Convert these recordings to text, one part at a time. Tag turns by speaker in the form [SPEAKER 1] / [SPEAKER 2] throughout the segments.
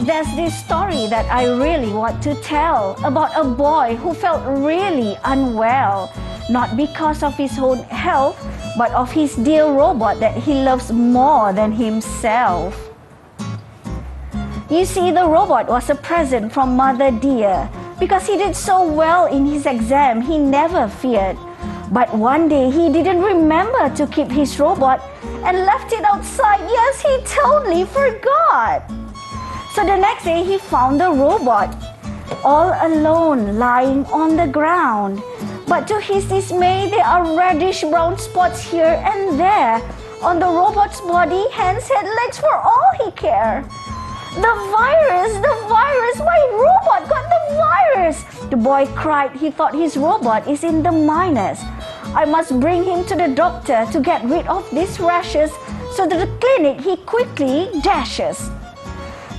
[SPEAKER 1] there's this story that I really want to tell about a boy who felt really unwell, not because of his own health, but of his dear robot that he loves more than himself. You see, the robot was a present from Mother Dear. Because he did so well in his exam, he never feared. But one day, he didn't remember to keep his robot and left it outside. Yes, he totally forgot. So the next day, he found the robot all alone, lying on the ground. But to his dismay, there are reddish-brown spots here and there on the robot's body, hands, head, legs, for all he cared. The virus! My robot got the virus! The boy cried. He thought his robot is in the minus. I must bring him to the doctor to get rid of these rashes. So to the clinic he quickly dashes.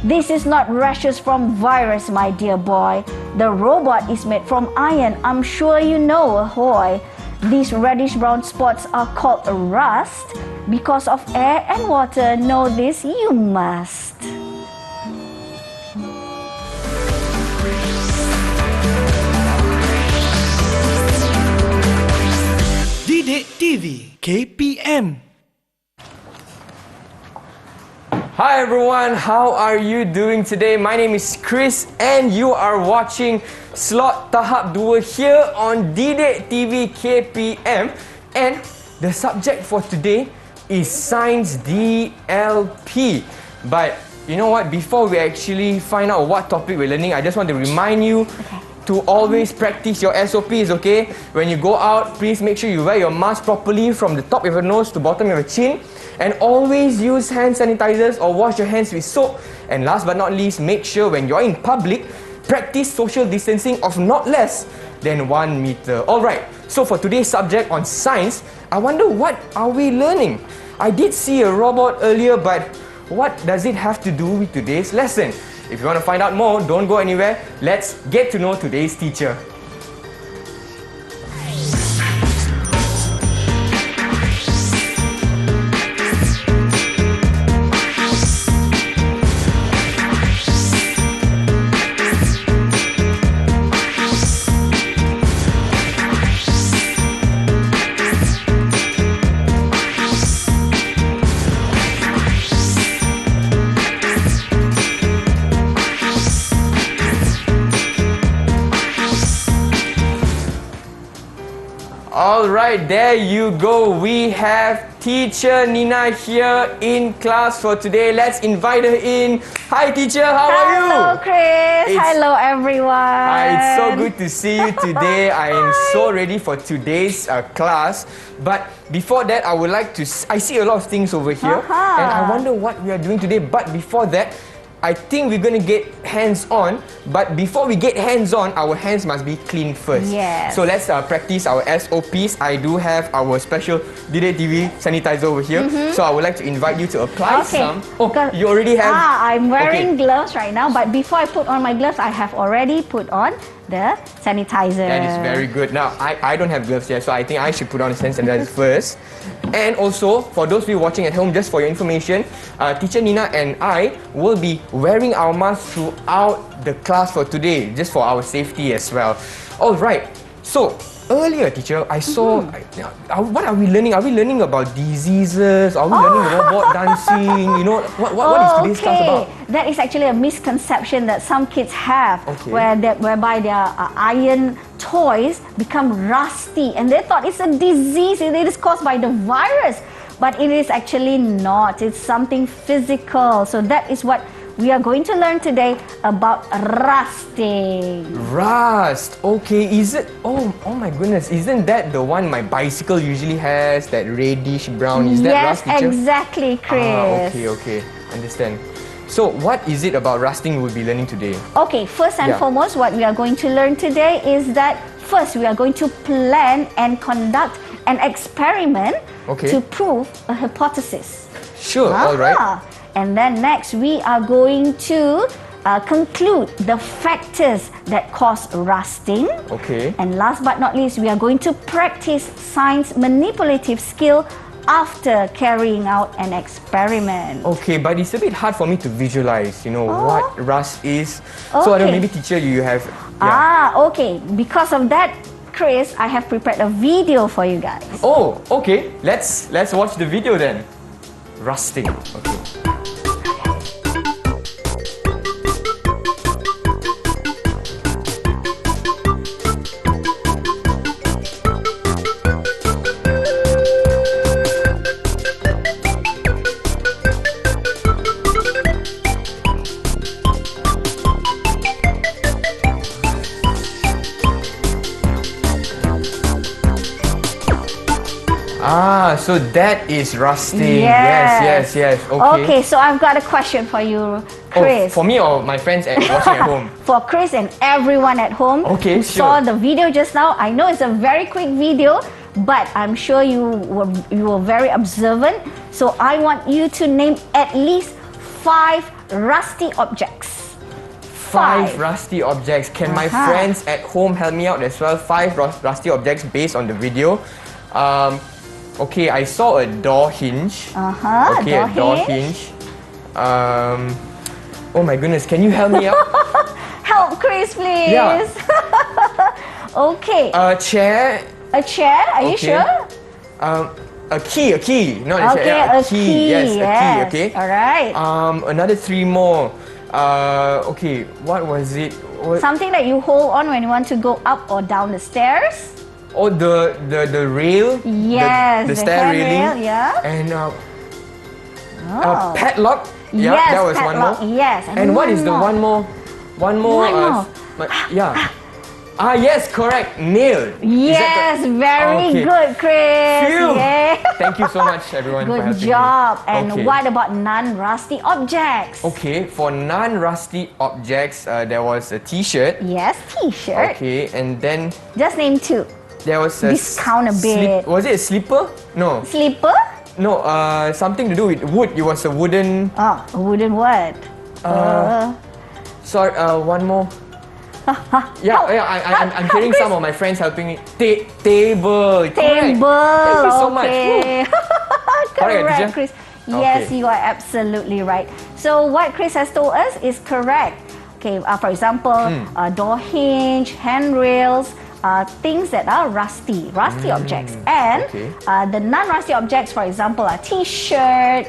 [SPEAKER 1] This is not rashes from virus, my dear boy. The robot is made from iron. I'm sure you know, ahoy. These reddish-brown spots are called rust. Because of air and water, know this you must.
[SPEAKER 2] Didik TV KPM.
[SPEAKER 3] Hi everyone, how are you doing today? My name is Chris and you are watching slot Tahap 2 here on Didik TV KPM, and the subject for today is Sains DLP. But you know what, before we actually find out what topic we're learning, I just want to remind you to always practice your SOPs, okay? When you go out, please make sure you wear your mask properly from the top of your nose to bottom of your chin. And always use hand sanitizers or wash your hands with soap. And last but not least, make sure when you're in public, practice social distancing of not less than 1 meter. Alright, so for today's subject on science, I wonder what are we learning? I did see a robot earlier, but what does it have to do with today's lesson? If you want to find out more, don't go anywhere. Let's get to know today's teacher. Alright, there you go. We have teacher Nina here in class for today. Let's invite her in. Hi teacher, how are you?
[SPEAKER 1] Hello Chris. Hello everyone.
[SPEAKER 3] Hi, it's so good to see you today. I am so ready for today's class. But before that, I would like to... I see a lot of things over here. And I wonder what we are doing today. But before that, I think we're going to get hands-on. But before we get hands-on, our hands must be clean first.
[SPEAKER 1] Yes.
[SPEAKER 3] So let's practice our SOPs. I do have our special Didik TV sanitizer over here. So I would like to invite you to apply some. Oh, you already have...
[SPEAKER 1] I'm wearing gloves right now. But before I put on my gloves, I have already put on the sanitizer.
[SPEAKER 3] That is very good. Now, I don't have gloves yet, so I think I should put on the hand sanitizer first. And also, for those of you watching at home, just for your information, Teacher Nina and I will be wearing our masks throughout the class for today, just for our safety as well. Alright, so earlier, teacher, I saw... what are we learning? Are we learning about diseases? Are we learning robot dancing? You know, what is today's class about?
[SPEAKER 1] That is actually a misconception that some kids have, whereby their iron toys become rusty and they thought it's a disease, it is caused by the virus. But it is actually not. It's something physical. So that is what we are going to learn today about rusting.
[SPEAKER 3] Rust. Okay, is it... Oh my goodness. Isn't that the one my bicycle usually has? That reddish brown. Is that rust, teacher?
[SPEAKER 1] Yes, exactly, Chris.
[SPEAKER 3] Okay. Understand. So, what is it about rusting we'll be learning today?
[SPEAKER 1] Okay, first and foremost, what we are going to learn today is that first we are going to plan and conduct an experiment to prove a hypothesis.
[SPEAKER 3] Sure, alright.
[SPEAKER 1] And then next, we are going to conclude the factors that cause rusting.
[SPEAKER 3] Okay.
[SPEAKER 1] And last but not least, we are going to practice science manipulative skill after carrying out an experiment.
[SPEAKER 3] Okay, but it's a bit hard for me to visualize, what rust is. So I don't know,
[SPEAKER 1] Okay.
[SPEAKER 3] maybe teacher, you have...
[SPEAKER 1] Okay. Because of that, Chris, I have prepared a video for you guys.
[SPEAKER 3] Oh, okay. Let's watch the video then. Rusting. Okay. So that is rusting.
[SPEAKER 1] Yes.
[SPEAKER 3] Yes.
[SPEAKER 1] Okay, so I've got a question for you, Chris.
[SPEAKER 3] For me or my friends watching at home?
[SPEAKER 1] For Chris and everyone at home
[SPEAKER 3] Okay,
[SPEAKER 1] who
[SPEAKER 3] sure.
[SPEAKER 1] saw the video just now. I know it's a very quick video, but I'm sure you were very observant. So I want you to name at least 5 rusty objects.
[SPEAKER 3] 5 rusty objects. Can my friends at home help me out as well? 5 rusty objects based on the video. Okay, I saw a door hinge. Okay, a door hinge. Oh my goodness, can you help me out?
[SPEAKER 1] Help, Chris, please.
[SPEAKER 3] Yeah.
[SPEAKER 1] Okay.
[SPEAKER 3] A chair.
[SPEAKER 1] A chair? Are you
[SPEAKER 3] Okay.
[SPEAKER 1] sure?
[SPEAKER 3] A key. Not a chair.
[SPEAKER 1] Okay,
[SPEAKER 3] Yeah,
[SPEAKER 1] a key.
[SPEAKER 3] Yes, a key. Okay.
[SPEAKER 1] All right.
[SPEAKER 3] Another 3 more. Okay, what was it?
[SPEAKER 1] Something that you hold on when you want to go up or down the stairs.
[SPEAKER 3] Oh, the rail.
[SPEAKER 1] Yes,
[SPEAKER 3] the
[SPEAKER 1] the
[SPEAKER 3] stair
[SPEAKER 1] handrail,
[SPEAKER 3] railing.
[SPEAKER 1] yeah.
[SPEAKER 3] And a
[SPEAKER 1] Oh.
[SPEAKER 3] padlock. Yeah,
[SPEAKER 1] Yes,
[SPEAKER 3] that was
[SPEAKER 1] padlock,
[SPEAKER 3] one more.
[SPEAKER 1] yes.
[SPEAKER 3] And what is the one more? One more.
[SPEAKER 1] One more.
[SPEAKER 3] Yeah. Yes, correct. Nail. Is that
[SPEAKER 1] Yes, very
[SPEAKER 3] Okay.
[SPEAKER 1] good, Chris.
[SPEAKER 3] Phew.
[SPEAKER 1] Yeah.
[SPEAKER 3] Thank you so much, everyone, for
[SPEAKER 1] Good
[SPEAKER 3] helping
[SPEAKER 1] job.
[SPEAKER 3] me.
[SPEAKER 1] And
[SPEAKER 3] Okay.
[SPEAKER 1] what about non-rusty objects?
[SPEAKER 3] Okay, for non-rusty objects, there was a T-shirt.
[SPEAKER 1] Yes, t-shirt.
[SPEAKER 3] Okay, and then
[SPEAKER 1] Just name 2.
[SPEAKER 3] there was a
[SPEAKER 1] Discount a bit.
[SPEAKER 3] Was it a slipper? No,
[SPEAKER 1] Slipper?
[SPEAKER 3] no. Something to do with wood. It was a wooden.
[SPEAKER 1] Oh, a wooden word.
[SPEAKER 3] Sorry. One more. I'm hearing some of my friends helping me. Table. Correct.
[SPEAKER 1] Table.
[SPEAKER 3] Thank you so much.
[SPEAKER 1] Okay.
[SPEAKER 3] Correct,
[SPEAKER 1] Correct,
[SPEAKER 3] teacher?
[SPEAKER 1] Chris. Yes,
[SPEAKER 3] Okay.
[SPEAKER 1] you are absolutely right. So what Chris has told us is correct. Okay, for example, door hinge, handrails, things that are rusty objects. And
[SPEAKER 3] okay.
[SPEAKER 1] the non-rusty objects, for example, are t-shirt,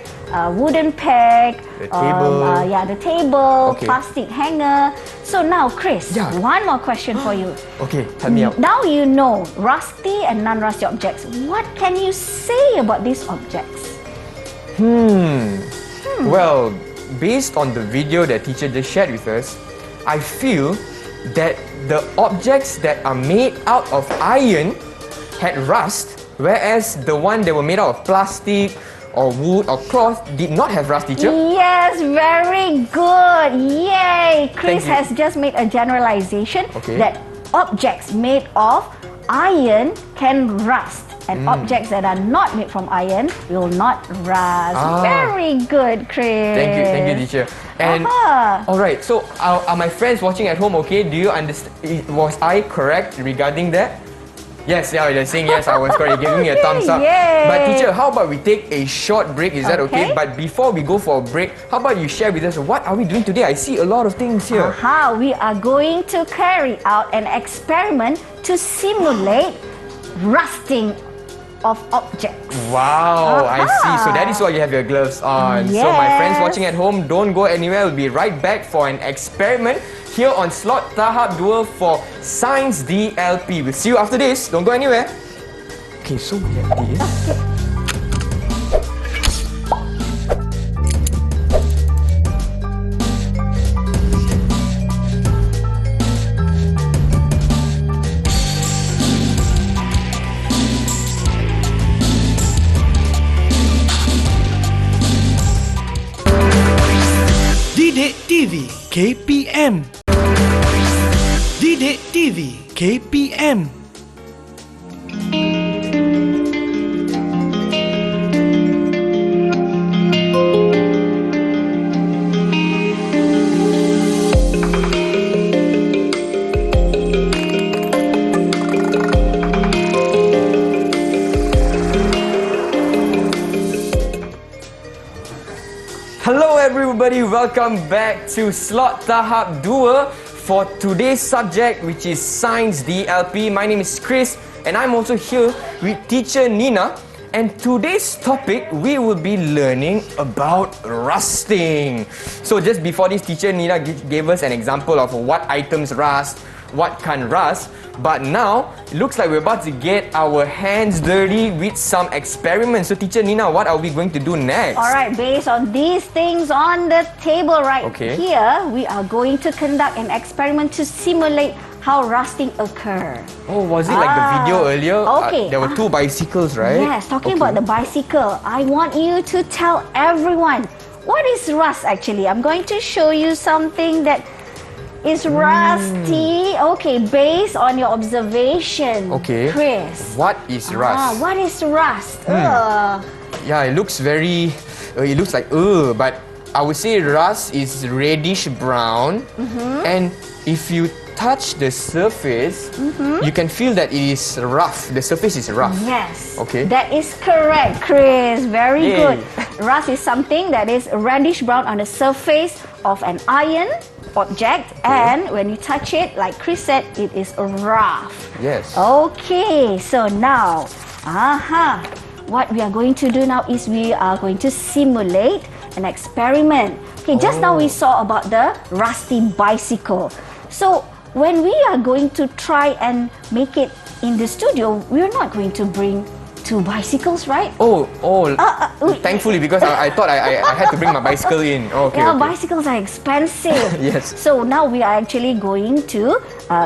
[SPEAKER 1] wooden peg,
[SPEAKER 3] The table.
[SPEAKER 1] the table,
[SPEAKER 3] Okay.
[SPEAKER 1] plastic hanger. So now, Chris,
[SPEAKER 3] Yeah.
[SPEAKER 1] one more question for you.
[SPEAKER 3] Okay, help me out.
[SPEAKER 1] Now you know rusty and non-rusty objects. What can you say about these objects?
[SPEAKER 3] Well, based on the video that teacher just shared with us, I feel that the objects that are made out of iron had rust, whereas the one that were made out of plastic or wood or cloth did not have rust, teacher.
[SPEAKER 1] Yes, very good. Yay! Chris
[SPEAKER 3] you.
[SPEAKER 1] has just made a generalization
[SPEAKER 3] Okay.
[SPEAKER 1] that objects made of iron can rust. And objects that are not made from iron will not rust. Very good, Chris.
[SPEAKER 3] Thank you, teacher. And all right, so are my friends watching at home okay? Do you understand? Was I correct regarding that? Yes, yeah, they're saying yes, I was correct. You're giving me a thumbs up.
[SPEAKER 1] Yay.
[SPEAKER 3] But teacher, how about we take a short break? Is that okay?
[SPEAKER 1] Okay.
[SPEAKER 3] But before we go for a break, how about you share with us what are we doing today? I see a lot of things here.
[SPEAKER 1] We are going to carry out an experiment to simulate rusting of objects.
[SPEAKER 3] Wow, I see. So that is why you have your gloves on. So my friends
[SPEAKER 1] Yes.
[SPEAKER 3] watching at home, don't go anywhere. We'll be right back for an experiment here on slot Tahap 2 for Sains DLP. We'll see you after this. Don't go anywhere. Okay, so we have this.
[SPEAKER 2] Didik TV KPM. Didik TV KPM.
[SPEAKER 3] Hello everybody, welcome back to Slot Tahap 2 for today's subject, which is Sains DLP. My name is Chris and I'm also here with teacher Nina. And today's topic, we will be learning about rusting. So just before this, teacher Nina gave us an example of what items rust, what can't rust. But now, it looks like we're about to get our hands dirty with some experiments. So teacher Nina, what are we going to do next?
[SPEAKER 1] Alright, based on these things on the table here, we are going to conduct an experiment to simulate how rusting occurs.
[SPEAKER 3] Oh, was it like the video earlier?
[SPEAKER 1] Okay.
[SPEAKER 3] There were two bicycles, right?
[SPEAKER 1] Yes, talking about the bicycle, I want you to tell everyone what is rust actually. I'm going to show you something that is rusty. Okay, based on your observation.
[SPEAKER 3] Okay.
[SPEAKER 1] Chris.
[SPEAKER 3] What is rust?
[SPEAKER 1] What is rust?
[SPEAKER 3] Yeah, it looks very... it looks like... but I would say rust is reddish brown. And if you touch the surface, you can feel that it is rough. The surface is rough.
[SPEAKER 1] Yes.
[SPEAKER 3] Okay.
[SPEAKER 1] That is correct, Chris. Very
[SPEAKER 3] Yay.
[SPEAKER 1] good. Rust is something that is reddish brown on the surface of an iron object, and when you touch it, like Chris said, it is rough.
[SPEAKER 3] Yes.
[SPEAKER 1] Okay, so now, what we are going to do now is we are going to simulate an experiment. Okay, just now we saw about the rusty bicycle. So when we are going to try and make it in the studio, we are not going to bring two bicycles, right?
[SPEAKER 3] Thankfully, because I thought I had to bring my bicycle in. Okay.
[SPEAKER 1] Bicycles are expensive.
[SPEAKER 3] Yes.
[SPEAKER 1] So now we are actually going to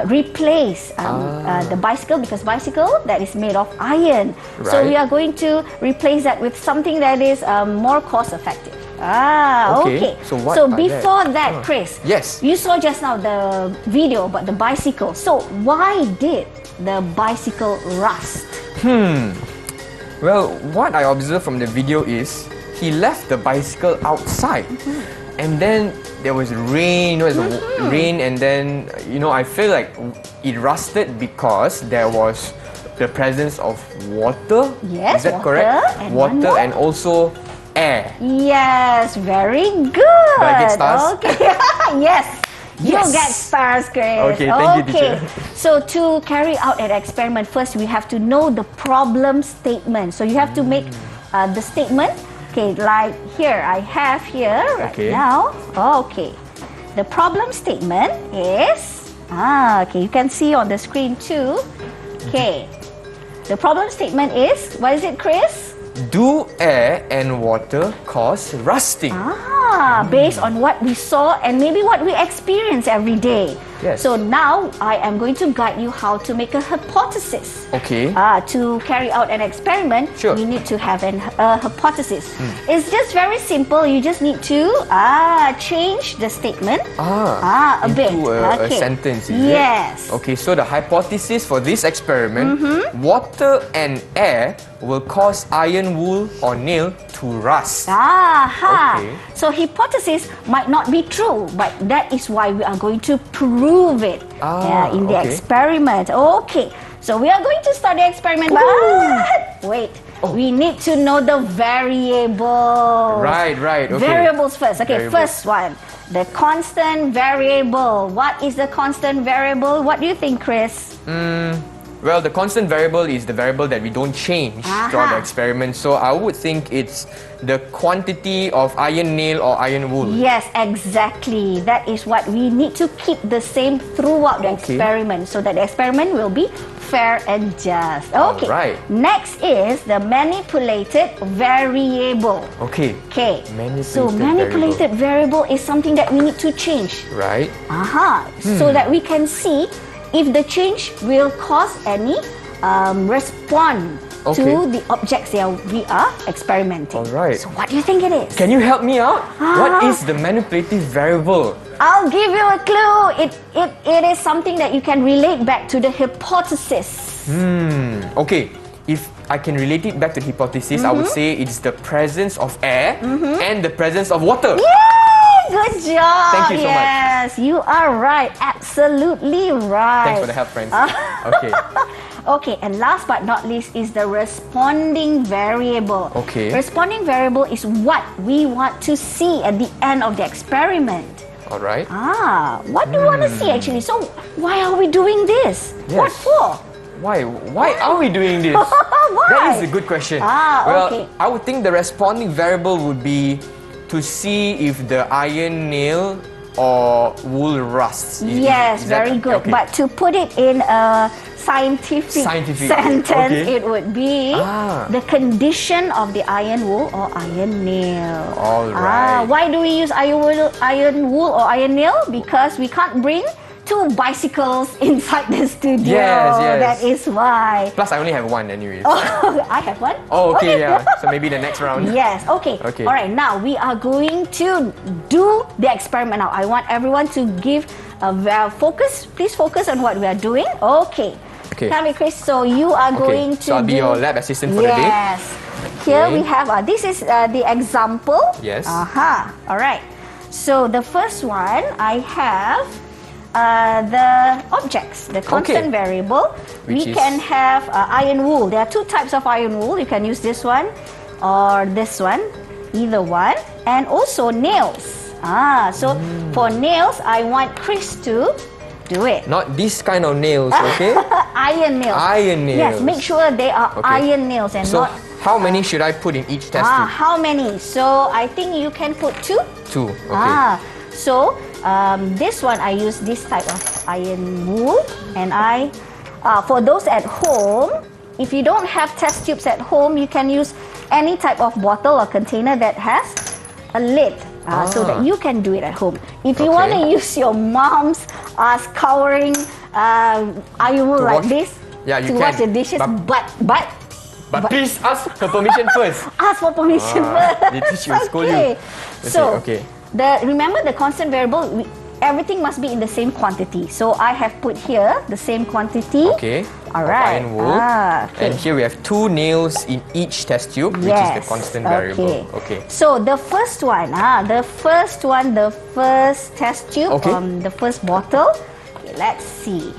[SPEAKER 1] replace the bicycle, because bicycle that is made of iron. So
[SPEAKER 3] Right.
[SPEAKER 1] we are going to replace that with something that is more cost effective. Okay.
[SPEAKER 3] So what
[SPEAKER 1] So
[SPEAKER 3] are
[SPEAKER 1] before that, Chris.
[SPEAKER 3] Yes.
[SPEAKER 1] You saw just now the video about the bicycle. So why did the bicycle rust?
[SPEAKER 3] Well, what I observed from the video is he left the bicycle outside, and then there was rain. Rain, and then I feel like it rusted because there was the presence of water.
[SPEAKER 1] Yes,
[SPEAKER 3] is that
[SPEAKER 1] water,
[SPEAKER 3] correct?
[SPEAKER 1] and one more?
[SPEAKER 3] And also air.
[SPEAKER 1] Yes, very good.
[SPEAKER 3] Do I get stars?
[SPEAKER 1] Okay. Yes. You
[SPEAKER 3] Yes.
[SPEAKER 1] get stars, Chris.
[SPEAKER 3] Okay, thank you, teacher.
[SPEAKER 1] So to carry out an experiment, first we have to know the problem statement. So you have to make the statement. Okay, like here, I have here right now. Okay. The problem statement is, okay, you can see on the screen too. Okay. The problem statement is, what is it, Chris?
[SPEAKER 3] Do air and water cause rusting?
[SPEAKER 1] Based on what we saw and maybe what we experience every day.
[SPEAKER 3] Yes.
[SPEAKER 1] So now I am going to guide you how to make a hypothesis.
[SPEAKER 3] Okay.
[SPEAKER 1] To carry out an experiment,
[SPEAKER 3] Sure.
[SPEAKER 1] we need to have a hypothesis. It's just very simple. You just need to change the statement a bit.
[SPEAKER 3] Into a sentence, is it?
[SPEAKER 1] Yes.
[SPEAKER 3] Okay, so the hypothesis for this experiment, water and air will cause iron wool or nail to rust. Okay.
[SPEAKER 1] So hypothesis might not be true, but that is why we are going to prove it in the experiment. Okay. So we are going to start the experiment, but wait. We need to know the variables.
[SPEAKER 3] Right. Okay.
[SPEAKER 1] Variables first. Okay,
[SPEAKER 3] Variables.
[SPEAKER 1] first one. The constant variable. What is the constant variable? What do you think, Chris?
[SPEAKER 3] Well, the constant variable is the variable that we don't change throughout the experiment. So I would think it's the quantity of iron nail or iron wool.
[SPEAKER 1] Yes, exactly. That is what we need to keep the same throughout the experiment, so that the experiment will be fair and just. Okay.
[SPEAKER 3] Alright.
[SPEAKER 1] Next is the manipulated variable.
[SPEAKER 3] Okay.
[SPEAKER 1] Okay. So
[SPEAKER 3] Manipulated
[SPEAKER 1] manipulated variable is something that we need to change.
[SPEAKER 3] Right.
[SPEAKER 1] So that we can see if the change will cause any response to the objects that we are experimenting.
[SPEAKER 3] Alright.
[SPEAKER 1] So what do you think it is?
[SPEAKER 3] Can you help me out? What is the manipulative variable?
[SPEAKER 1] I'll give you a clue. It is something that you can relate back to the hypothesis.
[SPEAKER 3] Okay. If I can relate it back to the hypothesis, I would say it's the presence of air and the presence of water.
[SPEAKER 1] Good job.
[SPEAKER 3] Thank you so much.
[SPEAKER 1] Yes, you are right. Absolutely right.
[SPEAKER 3] Thanks for the help, friends. Okay.
[SPEAKER 1] Okay, and last but not least is the responding variable.
[SPEAKER 3] Okay.
[SPEAKER 1] Responding variable is what we want to see at the end of the experiment.
[SPEAKER 3] Alright.
[SPEAKER 1] What do you want to see actually? So why are we doing this?
[SPEAKER 3] Yes.
[SPEAKER 1] What for?
[SPEAKER 3] Why are we doing this?
[SPEAKER 1] Why?
[SPEAKER 3] That is a good question.
[SPEAKER 1] Okay.
[SPEAKER 3] I would think the responding variable would be to see if the iron nail or wool rusts.
[SPEAKER 1] Yes,
[SPEAKER 3] Is that-
[SPEAKER 1] very good.
[SPEAKER 3] okay.
[SPEAKER 1] But to put it in a scientific sentence,
[SPEAKER 3] okay.
[SPEAKER 1] it would be the condition of the iron wool or iron nail.
[SPEAKER 3] All right.
[SPEAKER 1] Why do we use iron wool or iron nail? Because we can't bring two bicycles inside the studio.
[SPEAKER 3] Yes.
[SPEAKER 1] That is why.
[SPEAKER 3] Plus, I only have one anyways.
[SPEAKER 1] I have one.
[SPEAKER 3] Oh, okay, yeah. So maybe the next round.
[SPEAKER 1] Yes, okay.
[SPEAKER 3] Okay.
[SPEAKER 1] All right, now we are going to do the experiment now. I want everyone to give a focus. Please focus on what we are doing. Okay.
[SPEAKER 3] Okay.
[SPEAKER 1] Tell me, Chris, so you are going to
[SPEAKER 3] So I'll be your lab assistant for the day.
[SPEAKER 1] Yes. Here
[SPEAKER 3] Okay.
[SPEAKER 1] we have, this is the example.
[SPEAKER 3] Yes.
[SPEAKER 1] All right. So the first one, I have the objects, the constant variable.
[SPEAKER 3] Which
[SPEAKER 1] we
[SPEAKER 3] is?
[SPEAKER 1] can have iron wool. There are two types of iron wool. You can use this one or this one, either one. And also nails. So for nails, I want Chris to do it.
[SPEAKER 3] Not this kind of nails, okay?
[SPEAKER 1] Iron nails.
[SPEAKER 3] Iron nails.
[SPEAKER 1] Yes, make sure they are
[SPEAKER 3] Okay.
[SPEAKER 1] iron nails and
[SPEAKER 3] So
[SPEAKER 1] not...
[SPEAKER 3] how many should I put in each test tube?
[SPEAKER 1] How many? So I think you can put two.
[SPEAKER 3] Two. Okay.
[SPEAKER 1] So this one I use this type of iron wool, and for those at home, if you don't have test tubes at home, you can use any type of bottle or container that has a lid, so that you can do it at home. If you want to use your mom's scouring iron wool like
[SPEAKER 3] wash-
[SPEAKER 1] this
[SPEAKER 3] Yeah, you
[SPEAKER 1] to
[SPEAKER 3] can.
[SPEAKER 1] wash the dishes,
[SPEAKER 3] But please ask her permission first.
[SPEAKER 1] ask for permission first.
[SPEAKER 3] Later she will scold you.
[SPEAKER 1] So,
[SPEAKER 3] Okay.
[SPEAKER 1] remember the constant variable, everything must be in the same quantity. So I have put here the same quantity.
[SPEAKER 3] Okay.
[SPEAKER 1] All
[SPEAKER 3] of
[SPEAKER 1] right.
[SPEAKER 3] Iron wool.
[SPEAKER 1] Okay.
[SPEAKER 3] And here we have two nails in each test tube, which is the constant variable. Okay.
[SPEAKER 1] So the first one, the first test tube,
[SPEAKER 3] Okay.
[SPEAKER 1] the first bottle. Okay, let's see.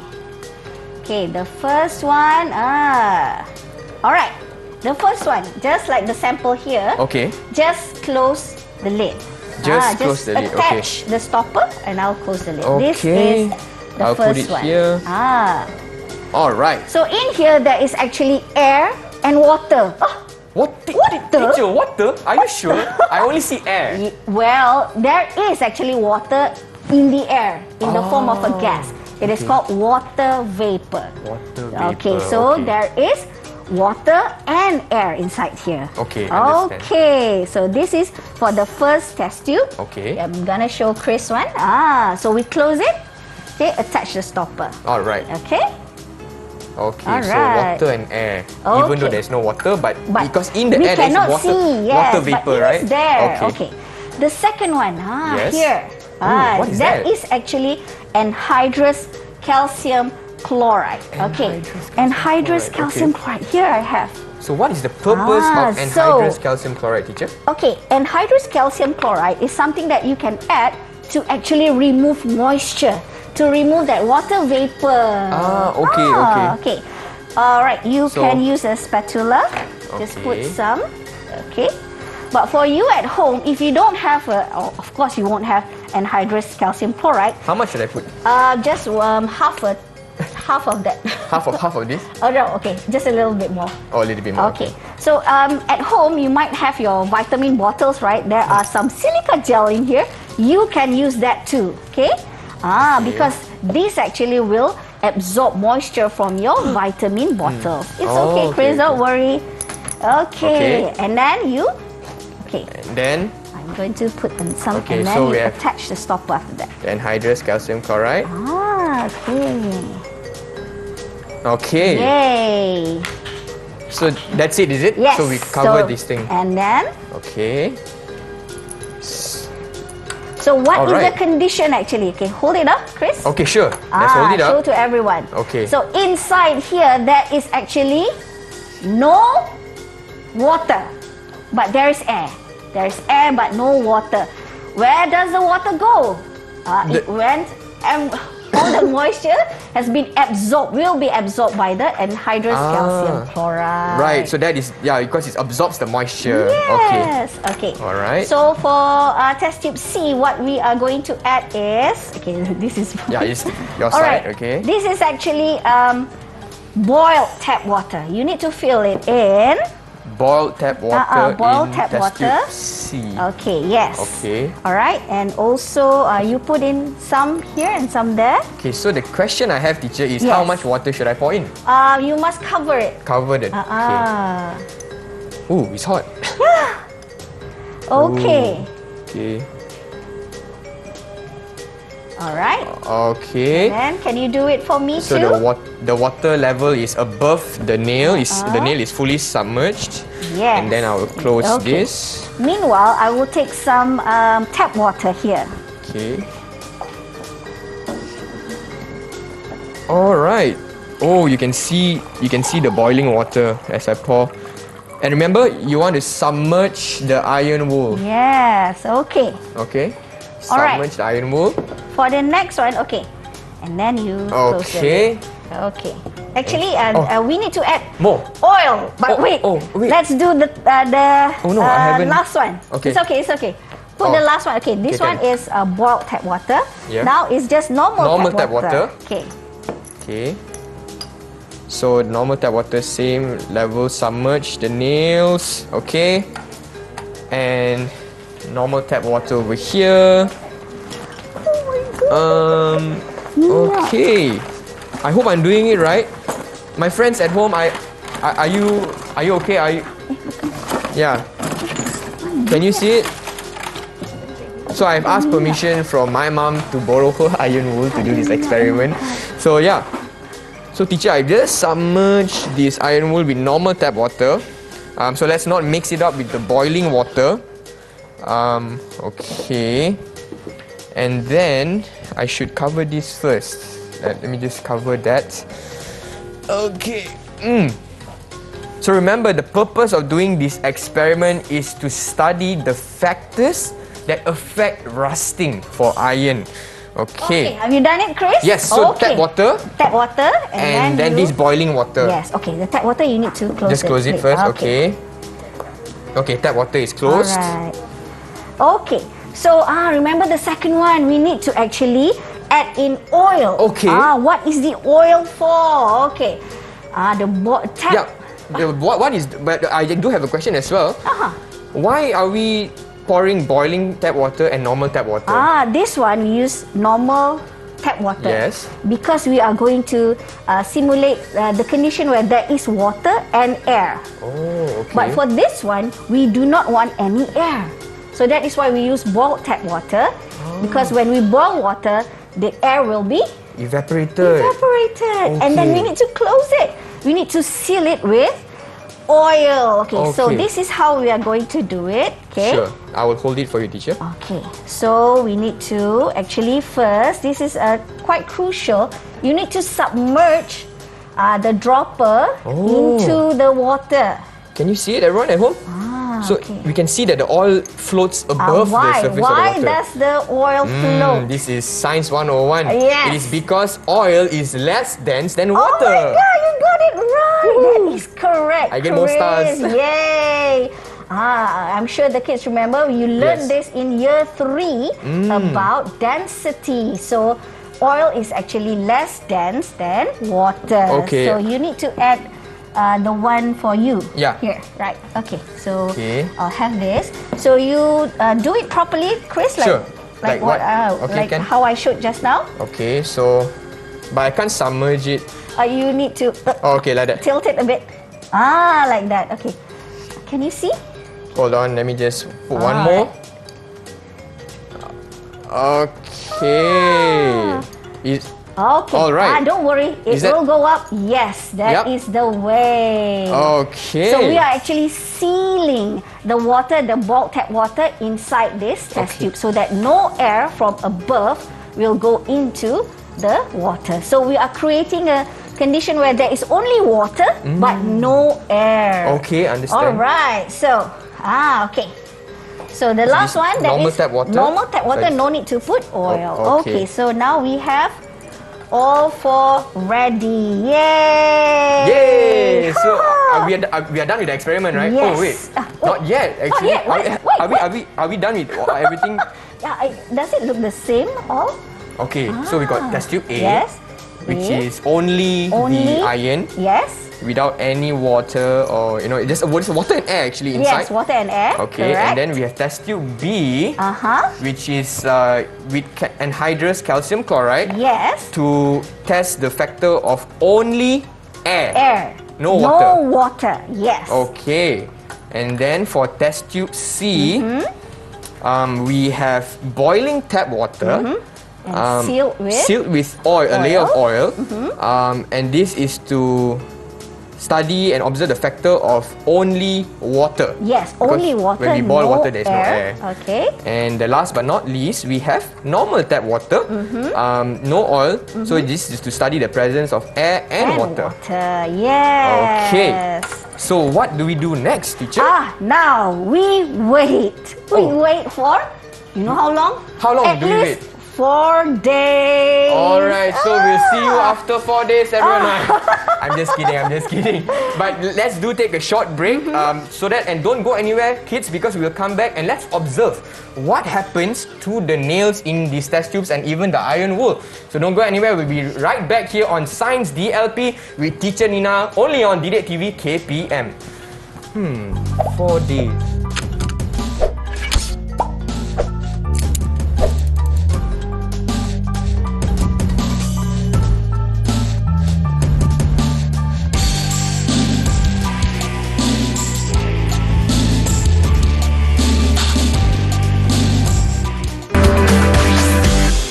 [SPEAKER 1] Okay, the first one, all right. The first one, just like the sample here.
[SPEAKER 3] Okay.
[SPEAKER 1] Just close the lid.
[SPEAKER 3] Just close the lid, okay.
[SPEAKER 1] Attach the stopper and I'll close the lid. This
[SPEAKER 3] Okay.
[SPEAKER 1] is the
[SPEAKER 3] I'll put
[SPEAKER 1] first
[SPEAKER 3] it
[SPEAKER 1] one.
[SPEAKER 3] here. All right.
[SPEAKER 1] So in here there is actually air and water.
[SPEAKER 3] What?
[SPEAKER 1] Water?
[SPEAKER 3] Teacher, water? Are you sure? I only see air.
[SPEAKER 1] Well, there is actually water in the air in the form of a gas. It is called water vapor.
[SPEAKER 3] Water vapor.
[SPEAKER 1] Okay, so there is water and air inside here.
[SPEAKER 3] Okay, understand.
[SPEAKER 1] Okay, so this is for the first test tube.
[SPEAKER 3] Okay.
[SPEAKER 1] I'm gonna show Chris one. So we close it. Okay, attach the stopper.
[SPEAKER 3] All right.
[SPEAKER 1] Okay.
[SPEAKER 3] Okay,
[SPEAKER 1] All
[SPEAKER 3] so
[SPEAKER 1] right.
[SPEAKER 3] water and air. Even though
[SPEAKER 1] Okay.
[SPEAKER 3] there's no water, but
[SPEAKER 1] But
[SPEAKER 3] because in the
[SPEAKER 1] we
[SPEAKER 3] air there's
[SPEAKER 1] cannot
[SPEAKER 3] water,
[SPEAKER 1] see, yes,
[SPEAKER 3] water vapor,
[SPEAKER 1] but it
[SPEAKER 3] right?
[SPEAKER 1] is there.
[SPEAKER 3] Okay.
[SPEAKER 1] The second one,
[SPEAKER 3] Yes.
[SPEAKER 1] here.
[SPEAKER 3] What is that?
[SPEAKER 1] That is actually anhydrous calcium chloride. Okay. Anhydrous
[SPEAKER 3] chloride,
[SPEAKER 1] calcium
[SPEAKER 3] okay.
[SPEAKER 1] chloride. Here I have.
[SPEAKER 3] So what is the purpose of anhydrous calcium chloride, teacher?
[SPEAKER 1] Okay, anhydrous calcium chloride is something that you can add to actually remove moisture, to remove that water vapor.
[SPEAKER 3] Okay.
[SPEAKER 1] Okay. All right, you
[SPEAKER 3] So-
[SPEAKER 1] can use a spatula. Just put
[SPEAKER 3] Okay.
[SPEAKER 1] some. Okay. But for you at home, if you don't have, of course you won't have anhydrous calcium chloride.
[SPEAKER 3] How much should I put?
[SPEAKER 1] Just half of that.
[SPEAKER 3] Half of this?
[SPEAKER 1] Oh no, okay, just a little bit more.
[SPEAKER 3] Or a little bit more?
[SPEAKER 1] Okay. So at home you might have your vitamin bottles, right? There are some silica gel in here. You can use that too. Okay. Because this actually will absorb moisture from your vitamin bottles. It's okay, Chris. Don't worry. Okay. And then you. Okay.
[SPEAKER 3] And then
[SPEAKER 1] I'm going to put in some,
[SPEAKER 3] Okay,
[SPEAKER 1] and then
[SPEAKER 3] so
[SPEAKER 1] you
[SPEAKER 3] we have-
[SPEAKER 1] attach the stopper after that.
[SPEAKER 3] the anhydrous calcium chloride.
[SPEAKER 1] Okay.
[SPEAKER 3] Okay.
[SPEAKER 1] Yay.
[SPEAKER 3] So that's it, is it?
[SPEAKER 1] Yes.
[SPEAKER 3] So we covered this thing.
[SPEAKER 1] And then.
[SPEAKER 3] Okay.
[SPEAKER 1] So what is the
[SPEAKER 3] Alright.
[SPEAKER 1] condition actually? Okay, hold it up, Chris.
[SPEAKER 3] Okay, sure. Let's hold it
[SPEAKER 1] Show
[SPEAKER 3] up.
[SPEAKER 1] to everyone.
[SPEAKER 3] Okay.
[SPEAKER 1] So inside here, there is actually no water, but there is air. There is air, but no water. Where does the water go? It went all all the moisture has been absorbed, will be absorbed by the anhydrous calcium chloride.
[SPEAKER 3] Right, so that is, because it absorbs the moisture. Okay.
[SPEAKER 1] Yes. Okay.
[SPEAKER 3] All right.
[SPEAKER 1] So for test tube C, what we are going to add is, this is
[SPEAKER 3] It's your
[SPEAKER 1] all
[SPEAKER 3] side,
[SPEAKER 1] right.
[SPEAKER 3] okay.
[SPEAKER 1] This is actually boiled tap water. You need to fill it in.
[SPEAKER 3] Boiled tap water
[SPEAKER 1] boiled
[SPEAKER 3] in
[SPEAKER 1] tap
[SPEAKER 3] test
[SPEAKER 1] water.
[SPEAKER 3] tube C.
[SPEAKER 1] Okay, yes.
[SPEAKER 3] Okay.
[SPEAKER 1] All right, and also you put in some here and some there.
[SPEAKER 3] Okay, so the question I have, teacher, is
[SPEAKER 1] Yes.
[SPEAKER 3] how much water should I pour in?
[SPEAKER 1] You must cover it.
[SPEAKER 3] Cover it. Okay. Ooh, it's hot.
[SPEAKER 1] Okay.
[SPEAKER 3] Okay.
[SPEAKER 1] All right.
[SPEAKER 3] Okay.
[SPEAKER 1] Then can you do it for me
[SPEAKER 3] So
[SPEAKER 1] too?
[SPEAKER 3] the water level is above the nail. The nail is fully submerged.
[SPEAKER 1] Yes.
[SPEAKER 3] And then I will close
[SPEAKER 1] Okay.
[SPEAKER 3] this.
[SPEAKER 1] Meanwhile, I will take some tap water here.
[SPEAKER 3] Okay. All right. Oh, you can see the boiling water as I pour. And remember, you want to submerge the iron wool.
[SPEAKER 1] Yes. Okay.
[SPEAKER 3] Okay.
[SPEAKER 1] All right.
[SPEAKER 3] Submerge the iron wool.
[SPEAKER 1] For the next one, okay. And then you close the
[SPEAKER 3] Okay.
[SPEAKER 1] lid. Okay. Actually, we need to add
[SPEAKER 3] More.
[SPEAKER 1] oil. But wait.
[SPEAKER 3] Wait.
[SPEAKER 1] Let's do the
[SPEAKER 3] Oh, no, I haven't-
[SPEAKER 1] last one.
[SPEAKER 3] Okay.
[SPEAKER 1] It's okay. Put the last one. Okay, this
[SPEAKER 3] Okay,
[SPEAKER 1] one is boiled tap water.
[SPEAKER 3] Yeah.
[SPEAKER 1] Now it's just normal
[SPEAKER 3] Tap water.
[SPEAKER 1] Okay.
[SPEAKER 3] Okay. So normal tap water, same level, submerge the nails. Okay. And normal tap water over here. Okay. I hope I'm doing it right. My friends at home, are you okay? Yeah. Can you see it? So I've asked permission from my mom to borrow her iron wool to do this experiment. So yeah. So teacher, I just submerged this iron wool with normal tap water. So let's not mix it up with the boiling water. Okay. And then I should cover this first. Let me just cover that. Okay. So remember, the purpose of doing this experiment is to study the factors that affect rusting for iron. Okay.
[SPEAKER 1] Have you done it, Chris?
[SPEAKER 3] Yes, so
[SPEAKER 1] okay.
[SPEAKER 3] tap water.
[SPEAKER 1] Tap water
[SPEAKER 3] And then this boiling water.
[SPEAKER 1] Yes, okay. The tap water you need to close
[SPEAKER 3] Just close it first, okay. Okay, tap water is closed.
[SPEAKER 1] Alright. Okay. So remember the second one, we need to actually add in oil.
[SPEAKER 3] Okay.
[SPEAKER 1] What is the oil for? Okay. Tap.
[SPEAKER 3] Yeah. What is? But I do have a question as well. Why are we pouring boiling tap water and normal tap water?
[SPEAKER 1] This one we use normal tap water.
[SPEAKER 3] Yes.
[SPEAKER 1] Because we are going to simulate the condition where there is water and air.
[SPEAKER 3] Oh, okay.
[SPEAKER 1] But for this one, we do not want any air. So that is why we use boiled tap water. Because when we boil water, the air will be
[SPEAKER 3] evaporated.
[SPEAKER 1] And then we need to close it. We need to seal it with oil. Okay, so
[SPEAKER 3] Okay.
[SPEAKER 1] this is how we are going to do it. Okay.
[SPEAKER 3] Sure. I will hold it for you, teacher.
[SPEAKER 1] Okay, so we need to actually first, this is quite crucial, you need to submerge the dropper into the water.
[SPEAKER 3] Can you see it, everyone at home? So
[SPEAKER 1] okay.
[SPEAKER 3] we can see that the oil floats above the surface of the water.
[SPEAKER 1] Why does the oil float?
[SPEAKER 3] This is Science 101.
[SPEAKER 1] Yes.
[SPEAKER 3] It is because oil is less dense than
[SPEAKER 1] Oh
[SPEAKER 3] water.
[SPEAKER 1] my God, you got it right. That is correct.
[SPEAKER 3] I get more
[SPEAKER 1] Chris.
[SPEAKER 3] stars.
[SPEAKER 1] Yay. I'm sure the kids remember you learned this in year 3 about density. So oil is actually less dense than water.
[SPEAKER 3] Okay.
[SPEAKER 1] So you need to add the one for you.
[SPEAKER 3] Yeah.
[SPEAKER 1] Here, right. Okay. So
[SPEAKER 3] Okay.
[SPEAKER 1] I'll have this. So you do it properly, Chris.
[SPEAKER 3] Sure.
[SPEAKER 1] Like
[SPEAKER 3] Like
[SPEAKER 1] what?
[SPEAKER 3] what? Okay,
[SPEAKER 1] like
[SPEAKER 3] can.
[SPEAKER 1] how I showed just now.
[SPEAKER 3] Okay, so but I can't submerge it.
[SPEAKER 1] You need to
[SPEAKER 3] Okay, like that.
[SPEAKER 1] tilt it a bit. Like that. Okay. Can you see?
[SPEAKER 3] Hold on, let me just put one more. Okay.
[SPEAKER 1] Okay.
[SPEAKER 3] All right.
[SPEAKER 1] Don't worry. It
[SPEAKER 3] Is that-
[SPEAKER 1] will go up. Yes, that is
[SPEAKER 3] Yep.
[SPEAKER 1] the way.
[SPEAKER 3] Okay.
[SPEAKER 1] So we are actually sealing the water, the boiled tap water inside this test tube so that no air from above will go into the water. So we are creating a condition where there is only water but no air.
[SPEAKER 3] Okay, understand.
[SPEAKER 1] All right. So, okay. So the last one, that
[SPEAKER 3] normal
[SPEAKER 1] is
[SPEAKER 3] tap water?
[SPEAKER 1] normal tap water,
[SPEAKER 3] Like-
[SPEAKER 1] no need to put oil.
[SPEAKER 3] Oh, okay.
[SPEAKER 1] Okay, so now we have All four ready. Yay!
[SPEAKER 3] Yay! So we are done with the experiment, right?
[SPEAKER 1] Yes.
[SPEAKER 3] Oh wait, not yet. Actually,
[SPEAKER 1] yet. Wait.
[SPEAKER 3] are we done with everything?
[SPEAKER 1] Yeah, does it look the same all?
[SPEAKER 3] Okay, so we got test tube A,
[SPEAKER 1] Yes.
[SPEAKER 3] which
[SPEAKER 1] A.
[SPEAKER 3] is only the iron
[SPEAKER 1] Yes.
[SPEAKER 3] without any water or just water and air actually inside.
[SPEAKER 1] Yes, water and air.
[SPEAKER 3] Okay,
[SPEAKER 1] correct.
[SPEAKER 3] and then we have test tube B, which is with anhydrous calcium chloride
[SPEAKER 1] Yes.
[SPEAKER 3] to test the factor of only air.
[SPEAKER 1] Air.
[SPEAKER 3] No water.
[SPEAKER 1] No water. Yes.
[SPEAKER 3] Okay, and then for test tube C, we have boiling tap water.
[SPEAKER 1] And sealed with
[SPEAKER 3] oil, a layer of oil.
[SPEAKER 1] Mm-hmm.
[SPEAKER 3] And this is to study and observe the factor of only water.
[SPEAKER 1] Yes,
[SPEAKER 3] Because
[SPEAKER 1] only water.
[SPEAKER 3] When we boil
[SPEAKER 1] no
[SPEAKER 3] water, there is no air.
[SPEAKER 1] Okay.
[SPEAKER 3] And the last but not least, we have normal tap water, no oil. So this is to study the presence of air and water.
[SPEAKER 1] Yes.
[SPEAKER 3] Okay. So what do we do next, teacher?
[SPEAKER 1] Now we wait. We wait for, you know how long?
[SPEAKER 3] How long
[SPEAKER 1] At
[SPEAKER 3] do we
[SPEAKER 1] least
[SPEAKER 3] wait?
[SPEAKER 1] 4 days.
[SPEAKER 3] Alright, so we'll see you after 4 days, everyone. I'm just kidding. But let's take a short break so that, and don't go anywhere, kids, because we'll come back and let's observe what happens to the nails in these test tubes and even the iron wool. So don't go anywhere, we'll be right back here on Sains DLP with Teacher Nina, only on Didik TV KPM. 4 days.